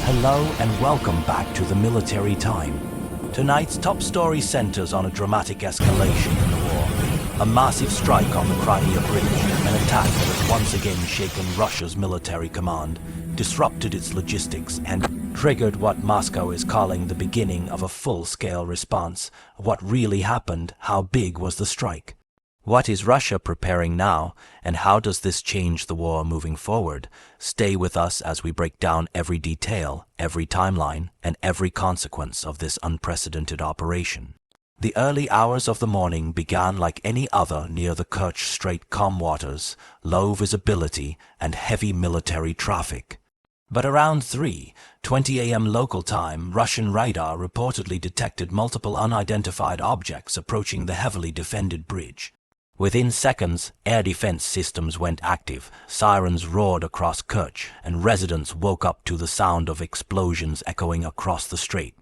Hello and welcome back to the Military Time. Tonight's top story centers on a dramatic escalation in the war. A massive strike on the Crimea Bridge, an attack that has once again shaken Russia's military command, disrupted its logistics, and triggered what Moscow is calling the beginning of a full-scale response. What really happened? How big was the strike? What is Russia preparing now, and how does this change the war moving forward? Stay with us as we break down every detail, every timeline, and every consequence of this unprecedented operation. The early hours of the morning began like any other near the Kerch Strait calm waters, low visibility, and heavy military traffic. But around 3:20 a.m. local time, Russian radar reportedly detected multiple unidentified objects approaching the heavily defended bridge. Within seconds, air defense systems went active, sirens roared across Kerch, and residents woke up to the sound of explosions echoing across the strait.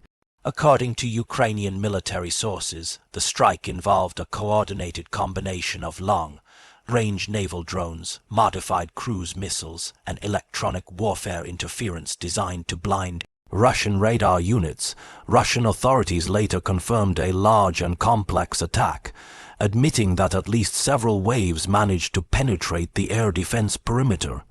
According to Ukrainian military sources, the strike involved a coordinated combination of long-range naval drones, modified cruise missiles, and electronic warfare interference designed to blind Russian radar units. Russian authorities later confirmed a large and complex attack, admitting that at least several waves managed to penetrate the air defense perimeter.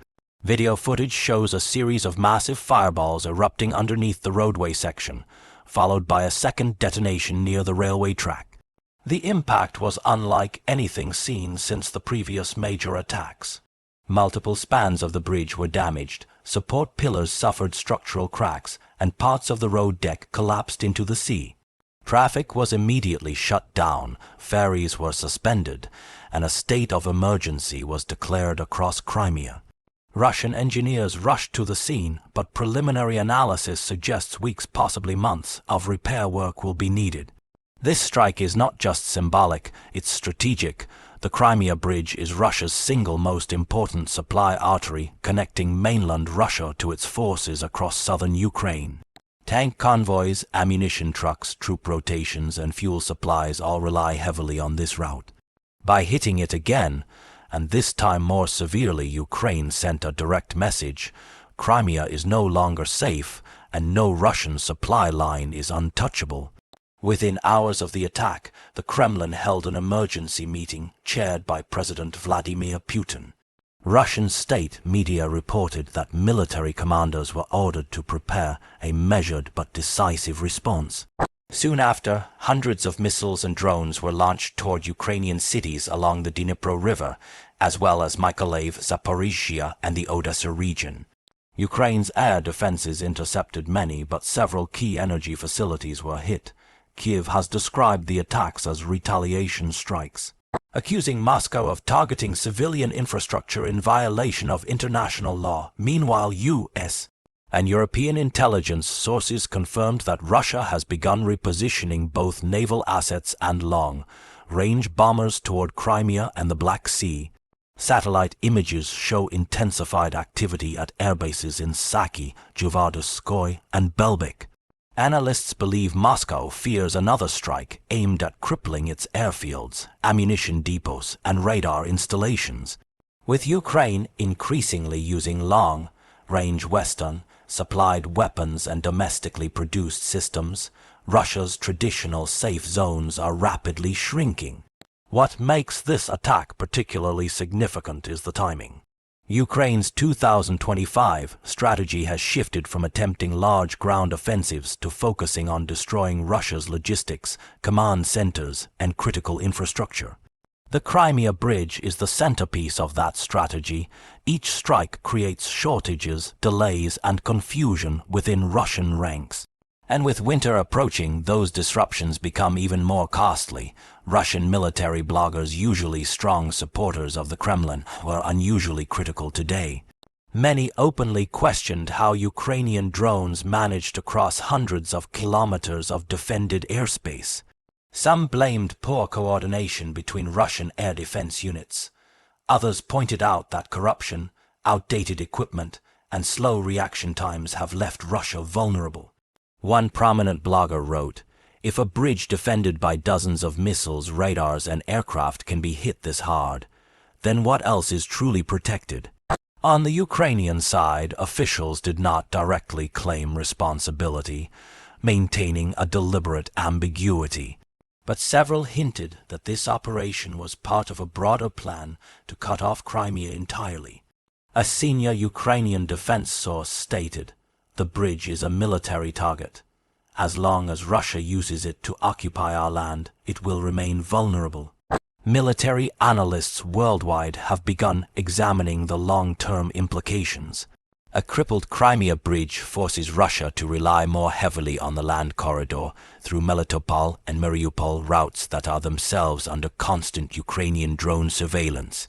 Video footage shows a series of massive fireballs erupting underneath the roadway section, followed by a second detonation near the railway track. The impact was unlike anything seen since the previous major attacks. Multiple spans of the bridge were damaged, support pillars suffered structural cracks, and parts of the road deck collapsed into the sea. Traffic was immediately shut down, ferries were suspended, and a state of emergency was declared across Crimea. Russian engineers rushed to the scene, but preliminary analysis suggests weeks, possibly months, of repair work will be needed. This strike is not just symbolic, it's strategic. The Crimea Bridge is Russia's single most important supply artery, connecting mainland Russia to its forces across southern Ukraine. Tank convoys, ammunition trucks, troop rotations, and fuel supplies all rely heavily on this route. By hitting it again, and this time more severely, Ukraine sent a direct message: Crimea is no longer safe, and no Russian supply line is untouchable. Within hours of the attack, the Kremlin held an emergency meeting chaired by President Vladimir Putin. Russian state media reported that military commanders were ordered to prepare a measured but decisive response. Soon after, hundreds of missiles and drones were launched toward Ukrainian cities along the Dnipro River, as well as Mykolaiv, Zaporizhia, and the Odessa region. Ukraine's air defenses intercepted many, but several key energy facilities were hit. Kiev has described the attacks as retaliation strikes, accusing Moscow of targeting civilian infrastructure in violation of international law. Meanwhile, U.S. and European intelligence sources confirmed that Russia has begun repositioning both naval assets and long-range bombers toward Crimea and the Black Sea. Satellite images show intensified activity at airbases in Saki, Juvardskoye, and Belbek. Analysts believe Moscow fears another strike aimed at crippling its airfields, ammunition depots, and radar installations. With Ukraine increasingly using long-range Western-supplied weapons and domestically produced systems, Russia's traditional safe zones are rapidly shrinking. What makes this attack particularly significant is the timing. Ukraine's 2025 strategy has shifted from attempting large ground offensives to focusing on destroying Russia's logistics, command centers, and critical infrastructure. The Crimea Bridge is the centerpiece of that strategy. Each strike creates shortages, delays, and confusion within Russian ranks. And with winter approaching, those disruptions become even more costly. Russian military bloggers, usually strong supporters of the Kremlin, were unusually critical today. Many openly questioned how Ukrainian drones managed to cross hundreds of kilometers of defended airspace. Some blamed poor coordination between Russian air defense units. Others pointed out that corruption, outdated equipment, and slow reaction times have left Russia vulnerable. One prominent blogger wrote, "If a bridge defended by dozens of missiles, radars, and aircraft can be hit this hard, then what else is truly protected?" On the Ukrainian side, officials did not directly claim responsibility, maintaining a deliberate ambiguity. But several hinted that this operation was part of a broader plan to cut off Crimea entirely. A senior Ukrainian defense source stated, "The bridge is a military target. As long as Russia uses it to occupy our land, it will remain vulnerable." Military analysts worldwide have begun examining the long-term implications. A crippled Crimea Bridge forces Russia to rely more heavily on the land corridor through Melitopol and Mariupol routes that are themselves under constant Ukrainian drone surveillance.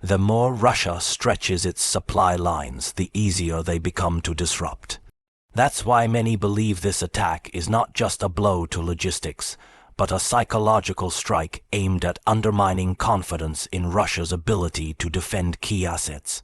The more Russia stretches its supply lines, the easier they become to disrupt. That's why many believe this attack is not just a blow to logistics, but a psychological strike aimed at undermining confidence in Russia's ability to defend key assets.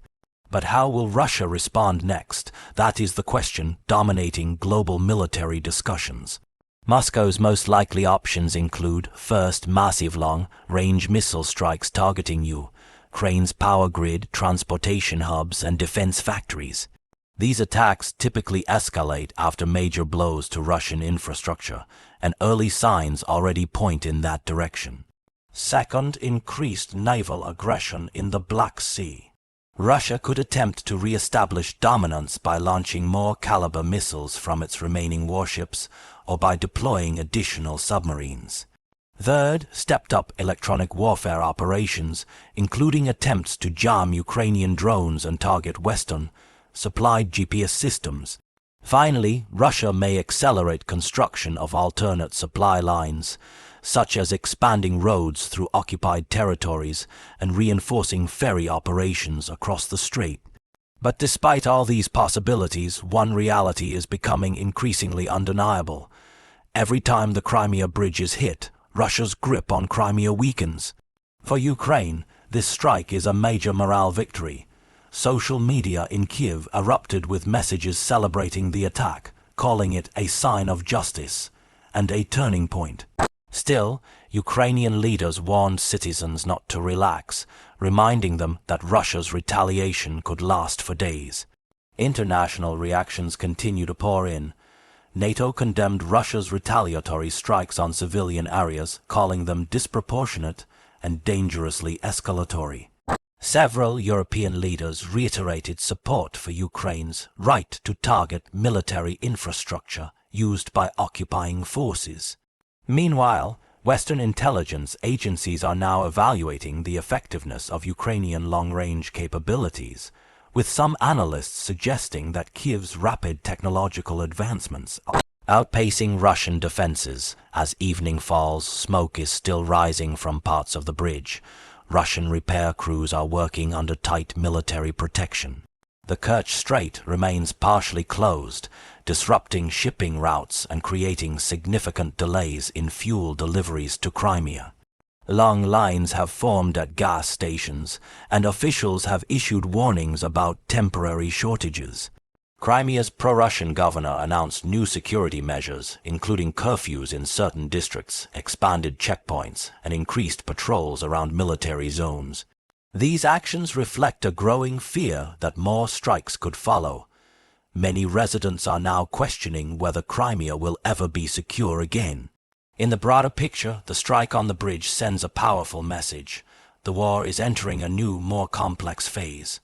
But how will Russia respond next? That is the question dominating global military discussions. Moscow's most likely options include, first, massive long-range missile strikes targeting Ukraine's power grid, transportation hubs, and defense factories. These attacks typically escalate after major blows to Russian infrastructure, and early signs already point in that direction. Second, increased naval aggression in the Black Sea. Russia could attempt to re-establish dominance by launching more caliber missiles from its remaining warships or by deploying additional submarines. Third, stepped-up electronic warfare operations, including attempts to jam Ukrainian drones and target Western supplied GPS systems. Finally, Russia may accelerate construction of alternate supply lines, such as expanding roads through occupied territories and reinforcing ferry operations across the strait. But despite all these possibilities, one reality is becoming increasingly undeniable. Every time the Crimea Bridge is hit, Russia's grip on Crimea weakens. For Ukraine, this strike is a major morale victory. Social media in Kyiv erupted with messages celebrating the attack, calling it a sign of justice and a turning point. Still, Ukrainian leaders warned citizens not to relax, reminding them that Russia's retaliation could last for days. International reactions continue to pour in. NATO condemned Russia's retaliatory strikes on civilian areas, calling them disproportionate and dangerously escalatory. Several European leaders reiterated support for Ukraine's right to target military infrastructure used by occupying forces. Meanwhile, Western intelligence agencies are now evaluating the effectiveness of Ukrainian long-range capabilities, with some analysts suggesting that Kyiv's rapid technological advancements are outpacing Russian defenses. As evening falls, smoke is still rising from parts of the bridge. Russian repair crews are working under tight military protection. The Kerch Strait remains partially closed, disrupting shipping routes and creating significant delays in fuel deliveries to Crimea. Long lines have formed at gas stations, and officials have issued warnings about temporary shortages. Crimea's pro-Russian governor announced new security measures, including curfews in certain districts, expanded checkpoints, and increased patrols around military zones. These actions reflect a growing fear that more strikes could follow. Many residents are now questioning whether Crimea will ever be secure again. In the broader picture, the strike on the bridge sends a powerful message. The war is entering a new, more complex phase.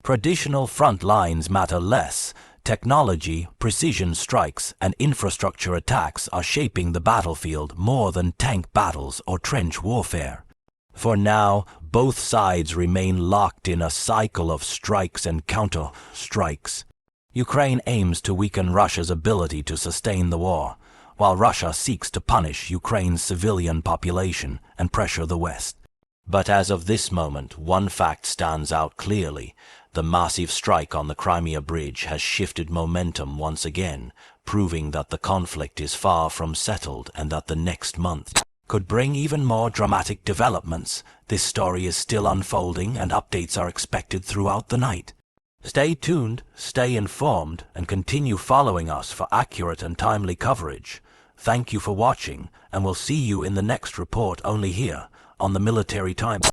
Traditional front lines matter less. Technology, precision strikes, and infrastructure attacks are shaping the battlefield more than tank battles or trench warfare. For now, both sides remain locked in a cycle of strikes and counter-strikes. Ukraine aims to weaken Russia's ability to sustain the war, while Russia seeks to punish Ukraine's civilian population and pressure the West. But as of this moment, one fact stands out clearly. The massive strike on the Crimea Bridge has shifted momentum once again, proving that the conflict is far from settled and that the next month could bring even more dramatic developments. This story is still unfolding and updates are expected throughout the night. Stay tuned, stay informed, and continue following us for accurate and timely coverage. Thank you for watching, and we'll see you in the next report only here on the Military Times.